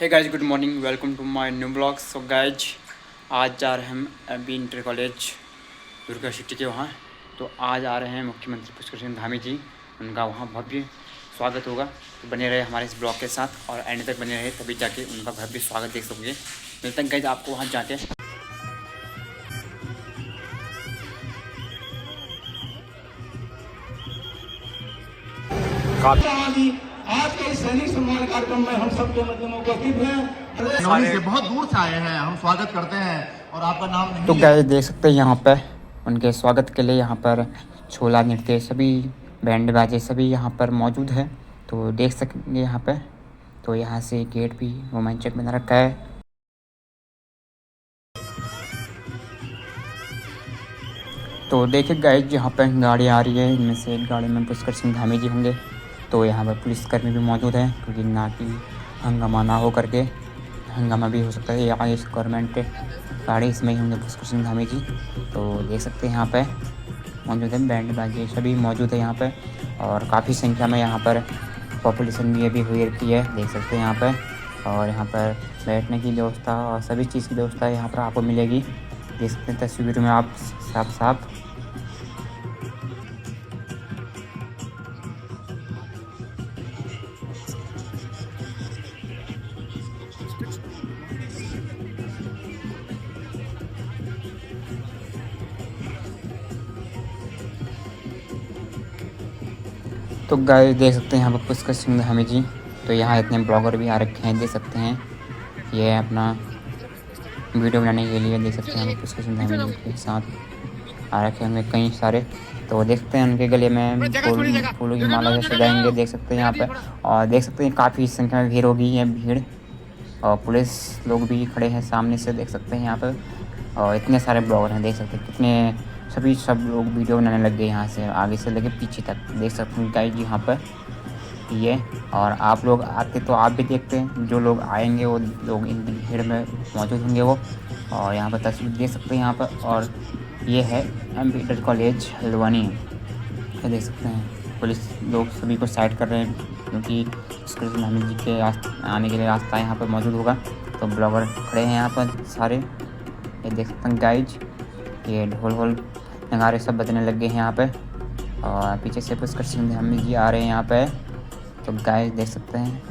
Hey guys, good morning, welcome to my new blog. So guys, आज जा रहे हैं हम अभी इंटर कॉलेज दुर्गा सिटी के वहाँ। तो आज आ रहे हैं मुख्यमंत्री पुष्कर सिंह धामी जी, उनका वहाँ भव्य स्वागत होगा। तो बने रहे हमारे इस ब्लॉग के साथ और एंड तक बने रहे, तभी जाके उनका भव्य स्वागत देख सकोगे। मिलते हैं गाइज आपको वहाँ जाके। आज के सैनिक सम्मान कार्यक्रम में हम सबके मध्य में उपस्थित हैं। से बहुत दूर से आए हैं, हम स्वागत करते हैं और आपका नाम नहीं तो गाइस देख सकते हैं यहाँ पर उनके स्वागत के लिए यहाँ पर छोला नृत्य सभी बैंड बाजे सभी यहाँ पर मौजूद है। तो देख सकेंगे यहाँ पे। तो यहाँ से गेट भी रोमांचक बना रखा है। तो देखिए गाइस, यहाँ पर गाड़ी आ रही है, इनमें से एक गाड़ी में पुष्कर सिंह धामी जी होंगे। तो यहाँ पर पुलिसकर्मी भी मौजूद हैं, क्योंकि ना कि हंगामा ना हो करके, हंगामा भी हो सकता है यहाँ इस गवर्नमेंट गाड़ी इसमें ही होंगे पुष्कर सिंह धामी जी। तो देख सकते हैं यहाँ पे मौजूद है, बैंड बाजे सभी मौजूद है यहाँ पे। और काफ़ी संख्या में यहाँ पर पॉपुलेशन भी अभी हुई रहती है, देख सकते हैं यहाँ पे। और यहाँ पर बैठने की व्यवस्था और सभी चीज़ की व्यवस्था यहाँ पर आपको मिलेगी, देख सकते हैं तस्वीर में आप साफ साफ। तो गाइस देख सकते हैं यहाँ पर पुष्कर सिंह धामी जी। तो यहाँ इतने ब्लॉगर भी आ रखे हैं, देख सकते हैं, ये अपना वीडियो बनाने के लिए। देख सकते हैं पुष्कर सिंह धामी जी के साथ आ रखे होंगे कई सारे। तो देखते हैं उनके गले में फूलों की माला से सजाएंगे, देख सकते हैं यहाँ पे। और देख सकते हैं काफ़ी संख्या में भीड़ होगी, है भीड़। और पुलिस लोग भी खड़े हैं सामने से, देख सकते हैं यहाँ पे। और इतने सारे ब्लॉगर हैं, देख सकते हैं कितने सब लोग वीडियो बनाने लग गए, यहाँ से आगे से लेके पीछे तक, देख सकते हैं गाइस जी यहाँ पर ये। और आप लोग आते तो आप भी देखते हैं, जो लोग आएंगे वो लोग इन भीड़ में मौजूद होंगे वो। और यहाँ पर तस्वीर देख सकते हैं यहाँ पर। और ये है MP इंटर कॉलेज हल्द्वानी, ये देख सकते हैं। पुलिस लोग सभी को साइड कर रहे हैं, क्योंकि पुष्कर सिंह धामी जी के आने के लिए रास्ता यहाँ पर मौजूद होगा। तो ब्लॉगर खड़े हैं यहाँ पर सारे, ये देख सकते हैं गाइज। ये ढोल नगारे सब बजने लग गए हैं यहाँ पे। और पीछे से पुष्कर सिंह धामी जी आ रहे हैं यहाँ पे। तो गाइस देख सकते हैं।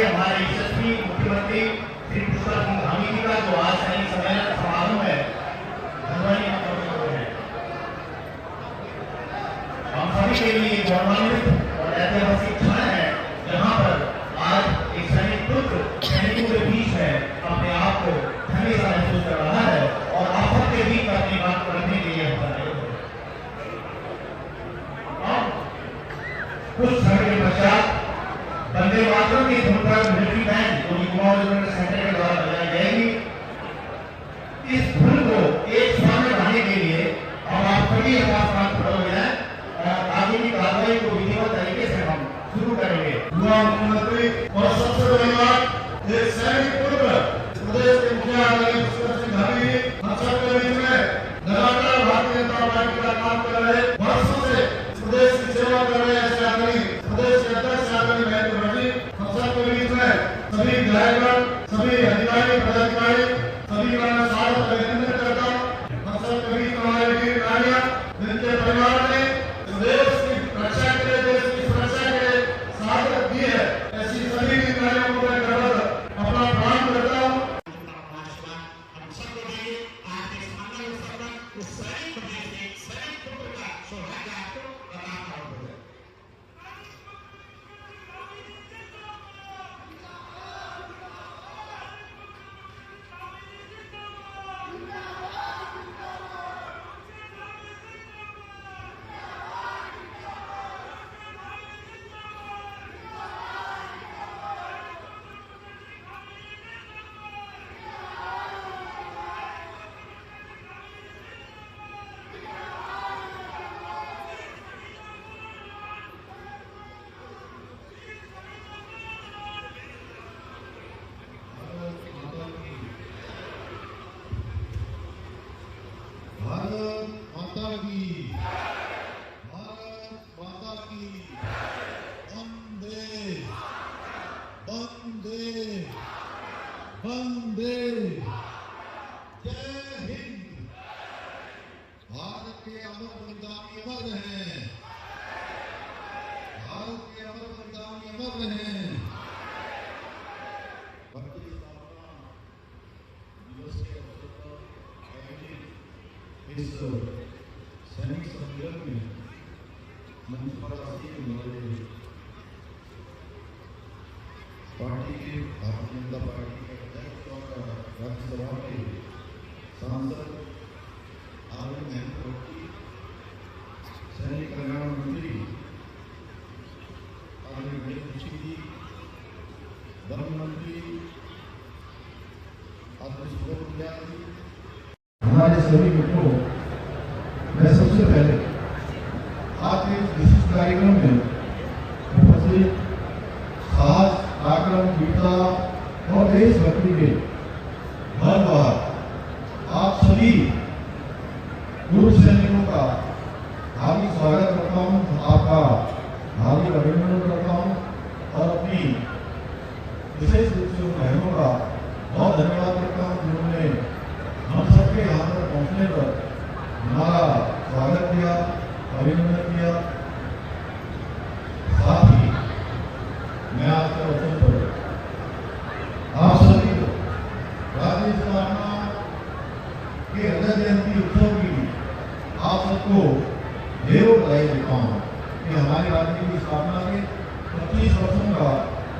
हमारे यशस्वी मुख्यमंत्री श्री पुष्कर सिंह धामी जी का जो आज सैनिक सम्मेलन समारोह है, हम सभी के लिए गौरवान्वित और ऐतिहासिक क्षण है, जहां पर आज एक सैनिक पुत्र सैनिकों के बीच है, अपने आप को हमेशा महसूस कर रहा है और आफत के बीच अपनी बात को रखने के लिए कुछ समय के पश्चात वंदे मातरम की धुन पर मिलिट्री बैंड जो युवा सेंटर के द्वारा बजाई जाएगी। इस धुन को एक स्वर में गाने के लिए हम आप सभी हमारे साथ खड़े हो जाए और आगे की कार्रवाई को विधिवत तरीके से मुख्यमंत्री और सबसे बड़ी बात एक सैनिक पुत्र प्रदेश के मुखिया पुष्कर सिंह धामी हम सबके बीच में लगातार भारतीय जनता पार्टी का काम कर रहे, वर्षों से प्रदेश की सेवा कर रहे ऐसे आदमी, प्रदेश के अध्यक्ष आदमी महेंद्र भाई, हम सबके बीच में सभी विधायकगण, सभी अधिकारी पदाधिकारी, सभी का मैं स्वागत अभिनंदन करता हूँ। हम सबके बीच में हमारे वीर नारियां, जिनके परिवार ने देश की रक्षा के लिए, देश की सुरक्षा के लिए शहादत दी है, ऐसी सभी वीर नारियों को मैं गर्व अपना प्रणाम करता हूँ। वंदे जय हिंद। भारत के अमर बलिदानी अमर रहे, भारत के अमर बलिदानी अमर रहे। दिवस के अवसर पर आयोजित इस सैनिक सम्मेलन में मंच पर आसीन हमारे पार्टी के भारतीय जनता पार्टी के अध्यक्ष और राज्यसभा के सांसद आदरणीय महेंद्र भाई, सैनिक कल्याण मंत्री आदरणीय महेंद्र जी, वन मंत्री आदरणीय सुब्रमण्या जी, हमारे सभी मित्रों, मैं सबसे पहले आज के विशिष्ट कार्यक्रम में उपस्थित साहस, पराक्रम, वीरता और देशभक्ति के धन्यवाद आप सभी पूर्व सैनिकों का हार्दिक स्वागत करता हूँ, आपका हार्दिक अभिनंदन करता हूँ और अपनी विशेष रूप से उन बहनों का बहुत धन्यवाद करता हूँ जिन्होंने हम सबके यहाँ पर पहुँचने पर हमारा स्वागत किया, अभिनंदन किया। साथ ही मैं आपके अवसर पर आप सभी को राज्य स्थापना के रजत जयंती उत्सव की आप सबको ढेरों बधाई देता हूँ कि हमारे राज्य की स्थापना के 25 वर्षों का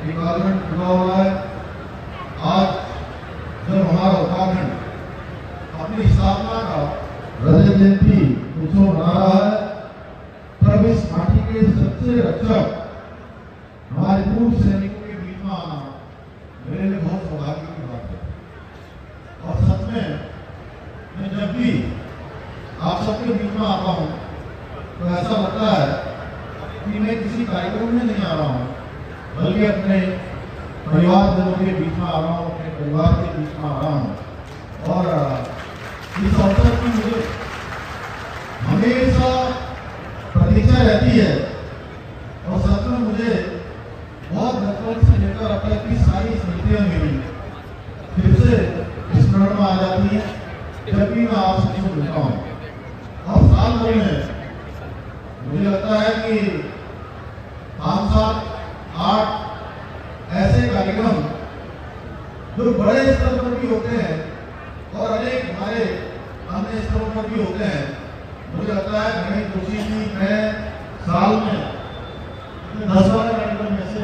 एक कालखंड पूरा हुआ है। आज जब हमारा उत्तराखंड अपनी स्थापना का रजत जयंती उत्सव मना रहा है, तब इस माटी के सबसे रक्षक हमारे पूर्व सैनिकों के बीच में आना मेरे लिए बहुत सौभाग्य की बात है। और सच में मैं जब भी आप सबके बीच में आता हूँ तो ऐसा लगता है कि मैं किसी कार्यक्रम में नहीं आ रहा हूँ, बल्कि अपने परिवार जनों के बीच में आ रहा हूँ, अपने परिवार के बीच में आ रहा हूँ। और इस अवसर की मुझे हमेशा प्रतीक्षा रहती है और सच में मुझे बहुत बचपन से लेकर अब तक की सारी स्मृतियां मेरी फिर से स्मरण में आ जाती है जब भी मैं आप सबसे मिलता हूँ। और साल भर में मुझे लगता है कि 5, 7, 8 ऐसे कार्यक्रम जो बड़े स्तर पर भी होते हैं और अनेक हमारे अन्य स्तरों पर भी होते हैं। मुझे लगता है मैं कोशिश की मैं साल में 10-12 कार्यक्रम में से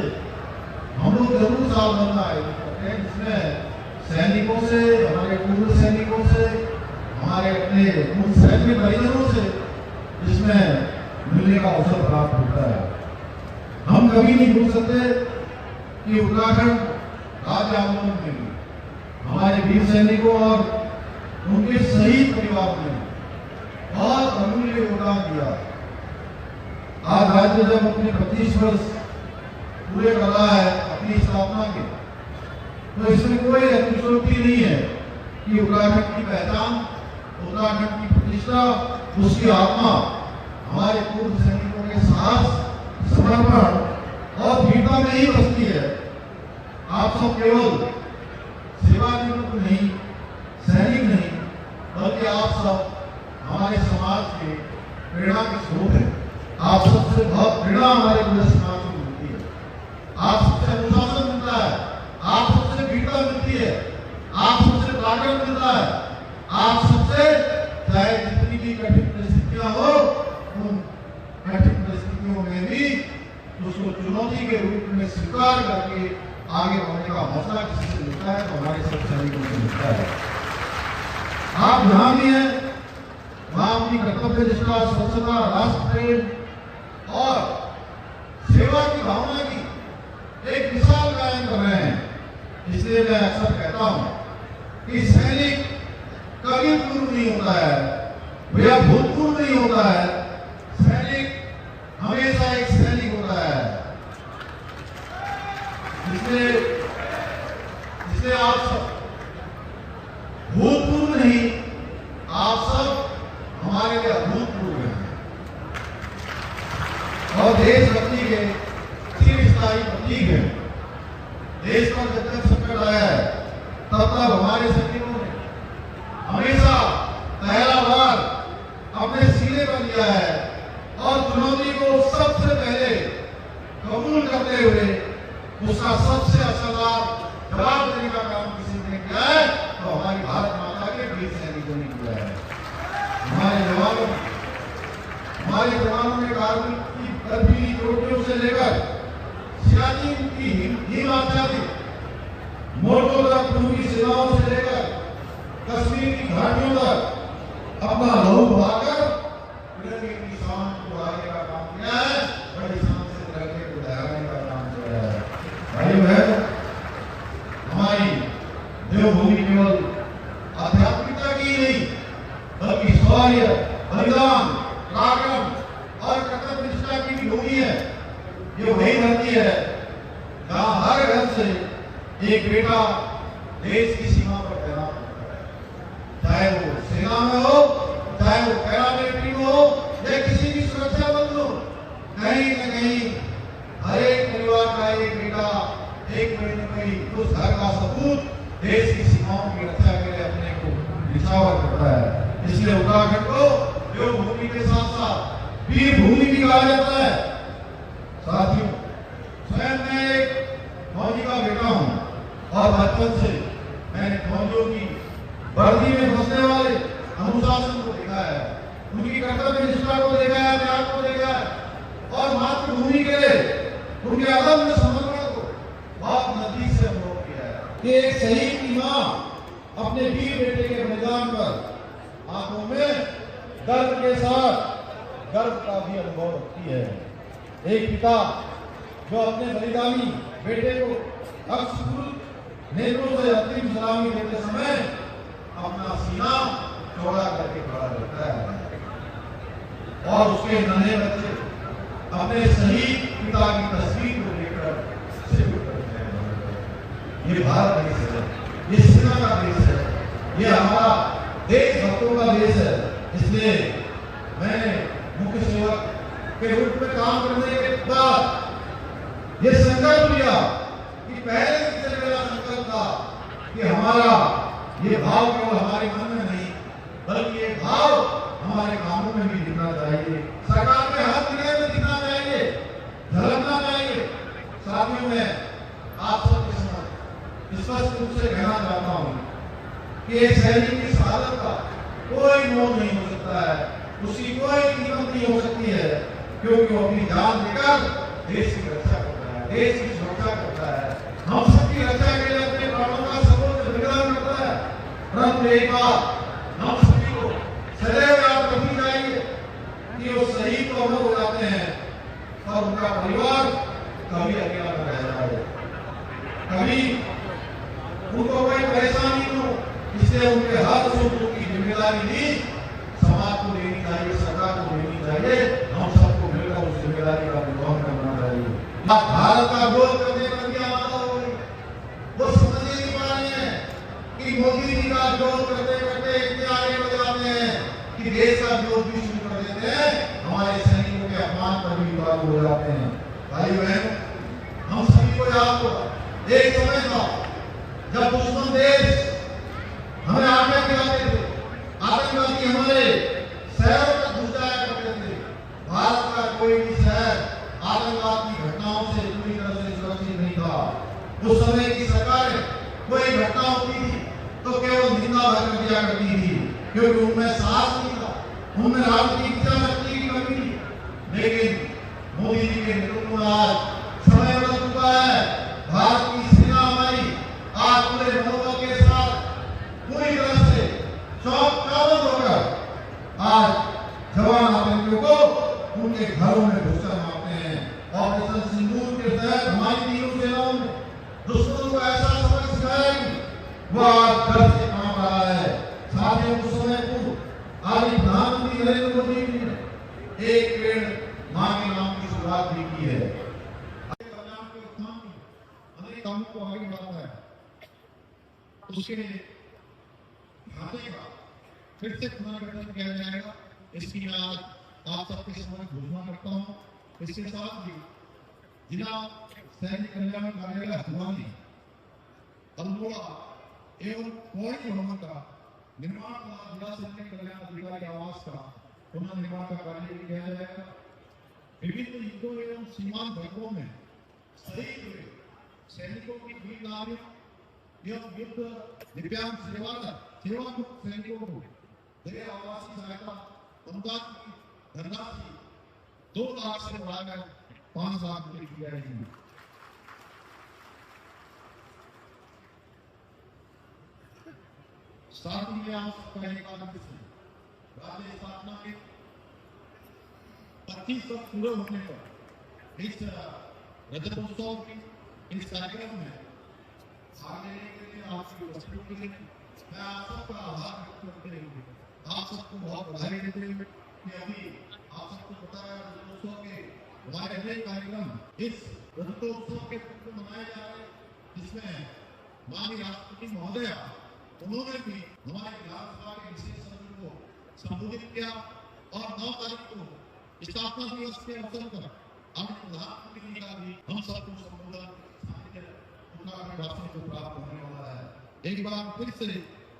हम लोग जरूर साल भर में आयोजित करते हैं, जिसमें सैनिकों से, हमारे पूर्व सैनिकों से, हमारे अपने पूर्व सैनिक परिजनों से जिसमें मिलने का अवसर प्राप्त होता है। हम कभी नहीं भूल सकते कि उत्तराखंड राज्य आंदोलन में भी हमारे वीर सैनिकों और उनके शहीद परिवार ने बहुत अमूल्य योगदान दिया। आज राज्य जब अपने 25 वर्ष पूरे कर रहा है अपनी स्थापना के, तो इसमें कोई अतिशयोक्ति नहीं है कि उत्तराखंड की पहचान, उत्तराखंड की प्रतिष्ठा, उसकी आत्मा हमारे पूर्व सैनिकों के साहस, समर्पण और वीरता में ही बसती है। आप सब केवल सेवानिवृत्त नहीं, सैनिक नहीं, बल्कि आप सब हमारे समाज के प्रेरणा के स्रोत हैं। आप सबसे बहुत प्रेरणा हमारे पूरे समाज को मिलती है। आप सबसे अनुशासन मिलता है, आप सबसे वीरता मिलती है, आप सबसे पराक्रम मिलता है, आप सबसे चाहे जितनी भी कठिन परिस्थितियां हो, उन कठिन परिस्थितियों में भी उसको चुनौती के रूप में स्वीकार करके आगे बढ़ने का हौसला किसी से मिलता है तो हमारे सब सैनिकों से मिलता है। आप जहां भी हैं वहां अपनी कर्तव्य निष्ठा, स्वच्छता, राष्ट्र प्रेम और सेवा की भावना की एक मिसाल कायम कर रहे हैं। इसलिए मैं अक्सर कहता हूं कि सैनिक कभी पूर्व नहीं होता है, भैया भूतपूर्व नहीं होता है। सैनिक हमेशा एक सैनिक होता है। इसलिए आप सब भूतपूर्व नहीं, आप सब हमारे लिए अभूतपूर्व हैं और देशभक्ति के चिरस्थायी प्रतीक हैं। देश पर जब जब संकट आया है तब तब हमारे सैनिकों ने हमेशा पहला बार अपने सीने पर लिया है और चुनौती को सबसे पहले कबूल करते हुए उसका सबसे असरदार जवाब देने का काम किसी ने किया है तो हमारी भारत माता के वीर सैनिकों ने किया है। हमारे जवानों ने कारगिल की बर्फीली चोटियों से लेकर सियाचिन की हिम आजादी, मोर्चों तक पूर्वी सेनाओं से लेकर कश्मीर की घाटियों तक अपना लहू बहाकर तिरंगे की शान को बढ़ाने का काम किया है, बड़ी शान से तिरंगे को लहराने का काम किया है। भाई बहन, हमारी देवभूमि केवल आध्यात्मिकता की नहीं बल्कि शौर्य, बलिदान, पराक्रम और कर्तव्य निष्ठा की भी भूमि है। ये वही धरती है जहाँ हर घर से एक बेटा देश की सीमा पर तैनात होता है, चाहे वो सेना में हो, चाहे वो पैरामिलिट्री में हो या किसी भी सुरक्षा बल में हो। कहीं न कहीं हर एक परिवार का एक बेटा एक कोई उस घर का सपूत देश की सीमाओं की रक्षा के लिए अपने को निछावर करता है। इसलिए उत्तराखंड को देवभूमि के साथ साथ वीर भूमि भी कहा जाता है। साथियों, स्वयं मैं एक फौजी का बेटा हूं और बचपन से मैंने फौजियों की वर्दी में फंसने वाले अनुशासन को देखा है, उनकी कर्तव्य निष्ठा को देखा है, त्याग को देखा है और मातृभूमि के लिए उनके अदम्य समर्पण को बहुत नजदीक से अनुभव किया है कि एक शहीद की मां अपने वीर बेटे के बलिदान पर आंखों में दर्द के साथ गर्व का भी अनुभव रखती है। एक पिता जो अपने बलिदानी बेटे को अक्सर नेत्रों से अंतिम सलामी देते समय अपना सीना चौड़ा करके खड़ा रहता है और उसके नन्हे बच्चे अपने शहीद पिता की तस्वीर को लेकर सैल्यूट करते हैं। ये भारत देश है, ये सेना का देश है, ये हमारा देशभक्तों का देश है। इसलिए मैंने मुख्य सेवक के रूप में काम करने के बाद ये संकल्प लिया कि पहले से मेरा संकल्प था कि हमारा ये भाव केवल हमारे मन में नहीं बल्कि ये भाव हमारे कामों में भी दिखना चाहिए, सरकार के हर निर्णय में दिखना चाहिए, झलकना चाहिए। साथियों, में आप सबके समक्ष स्पष्ट रूप से कहना चाहता हूँ कि एक सैनिक की शहादत का कोई मोल नहीं हो सकता है, उसकी कोई कीमत नहीं हो सकती है, क्योंकि वो अपनी जान देकर देश की रक्षा करता है, देश की सुरक्षा करता है, हम सबकी रक्षा के लिए अपने प्राणों का सर्वोच्च बलिदान करता है। परंतु एक बात हम सभी को सदैव याद रखनी चाहिए कि वो शहीद तो अमर हो जाते हैं और उनका परिवार कभी अकेला न रह जाए, कभी उनको कोई परेशानी न हो। इसलिए उनके हर सुख दुख की जिम्मेदारी भी समाज को लेनी चाहिए, सरकार को लेनी चाहिए, हम सबको मिलकर उस जिम्मेदारी का निर्वहन करना चाहिए। आप भारत का विरोध करने पर भी आमादा हो गई। वो समझ ही नहीं पा रहे हैं कि मोदी जी का विरोध करते करते इतने आगे बढ़ जाते हैं कि देश का विरोध भी शुरू कर देते हैं, हमारे सैनिकों के अपमान पर भी काबू हो जाते हैं। भाई बहन, हम सभी को याद हो एक समय था जब दुश्मन देश हमें आगे खिलाते थे, आतंकवादी हमारे शहरों तक घुस जाया करते थे। भारत का कोई भी शहर आतंकवाद की घटनाओं से पूरी तरह से सुरक्षित नहीं था। उस समय की सरकार कोई घटना होती थी तो केवल निंदा भर कर दिया करती थी, क्योंकि उनमें साहस नहीं था, उनमें राजनीतिक इच्छा शक्ति की कमी थी। लेकिन मोदी जी के नेतृत्व में आज समय बदल चुका है। भारत की सेना हमारी आज पूरे मनोबल के साथ पूरी तरह से चौकन्ना होकर आज जवान आतंकियों को उनके घरों में घुसकर मारते हैं। ऑपरेशन सिंदूर के तहत हमारी तीनों सेनाओं ने दुश्मनों को ऐसा सबक सिखाया कि वो आज डर से कांप रहा है। साथियों, कुछ समय पूर्व आज प्रधानमंत्री नरेंद्र मोदी जी ने एक पेड़ मां के नाम की शुरुआत भी की है। अनेक कामों को आगे बढ़ाता है, उसके खाते का फिर से पुनर्गठन किया जाएगा। इसकी मैं आज आप सबके सामने घोषणा करता हूँ। इसके साथ ही जिला सैनिक कल्याण कार्यालय हल्द्वानी, अल्मोड़ा एवं पौड़ी भवन का निर्माण का जिला सैनिक कल्याण अधिकारी आवास का पुनर्निर्माण का कार्य भी किया जाएगा। विभिन्न युद्धों एवं सीमांत वर्गों में शहीद हुए सैनिकों की वीर नारियों एवं युद्ध दिव्यांग सेवामुक्त सैनिकों को दया आवासीय सहायता अनुदान की धनराशि 2 लाख से बढ़ाकर 5 लाख रुपए की जाएगी। साथ ही राज्य स्थापना के 25 वर्ष पूरे होने पर इस रजतोत्सव की इस कार्यक्रम में भाग लेने के लिए आपकी उपस्थिति के लिए मैं आप सबका आभार व्यक्त करते हुए आप सबको बहुत बधाई देते हुए कि अभी आप सबको पता है रजतोत्सव के हमारे अनेक कार्यक्रम इस रजतोत्सव के रूप में मनाए जा रहे हैं, जिसमें माननीय राष्ट्रपति महोदया उन्होंने भी हमारे विधानसभा के विशेष सत्र को संबोधित किया और 9 तारीख को स्थापना दिवस के अवसर पर अपने प्रधानमंत्री जी का भी हम सबको संबोधन भाषण को प्राप्त होने वाला है। एक बार फिर से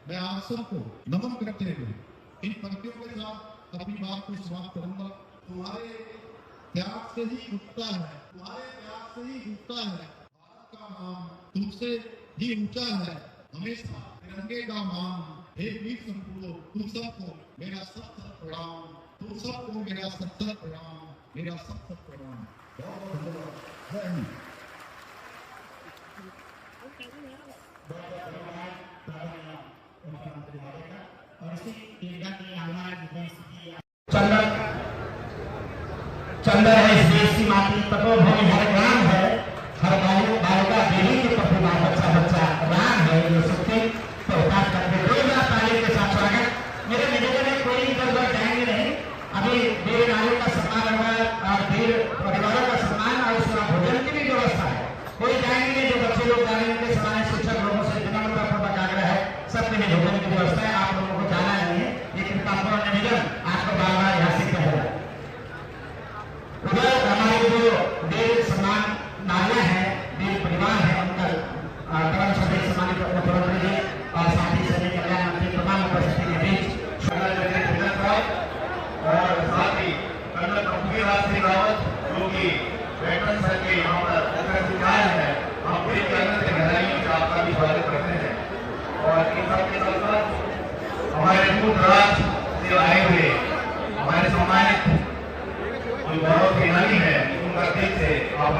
मैं आप सबको नमन करते हुए इन पंक्तियों के साथ अपनी बात को समाप्त करूंगा। तुम्हारे त्याग से ही उठता है, तुम्हारे त्याग से ही उठता है भारत का नाम, तुमसे ही ऊंचा है हमेशा तिरंगे का मान। हे वीर संपूर्ण, तुम सबको मेरा सख्त प्रणाम, तुम सबको मेरा सख्त प्रणाम, मेरा सख्त प्रणाम। बहुत बहुत धन्यवाद। जय हिंद। चंदन है इस देश की माटी, तपोभूमि हर ग्राम है, हर गाँव बालिका देवी के प्रतिभा बच्चा बच्चा राम है। ये सबके प्रकाश करते जोरदार ताली के साथ स्वागत। मेरे निवेदन है कोई इधर उधर जाएंगे नहीं, अभी वीर नारियों का सम्मान होगा और वीर परिवारों का सम्मान और उसका भोजन की भी व्यवस्था है। कोई जाएंगे नहीं, जो बच्चे लोग जाएंगे उनके सामने शिक्षक लोगों से विनम्रतापूर्वक आग्रह है, सबके लिए भोजन की व्यवस्था है। आप लोगों को जाना नहीं है, ये कृपापूर्ण निवेदन आपको बार बार यहाँ से कहेगा। उधर हमारे जो वीर सम्मान नारियां हैं, वीर परिवार है, उनका परम श्रद्धेय सम्मानित मुख्यमंत्री जी और साथ ही सैनिक कल्याण मंत्री तमाम उपस्थिति के बीच और साथ ही कर्नल पृथ्वीराज सिंह रावत जो कि वेटरन सर के यहाँ पर सिखाया है, हम पूरी कर्नल से गहराइयों से आपका भी स्वागत करते हैं। और इन सबके साथ साथ हमारे दूर दराज से आए हुए हमारे सम्मानित जो गौरव सेनानी है, उनका दिल से आभार।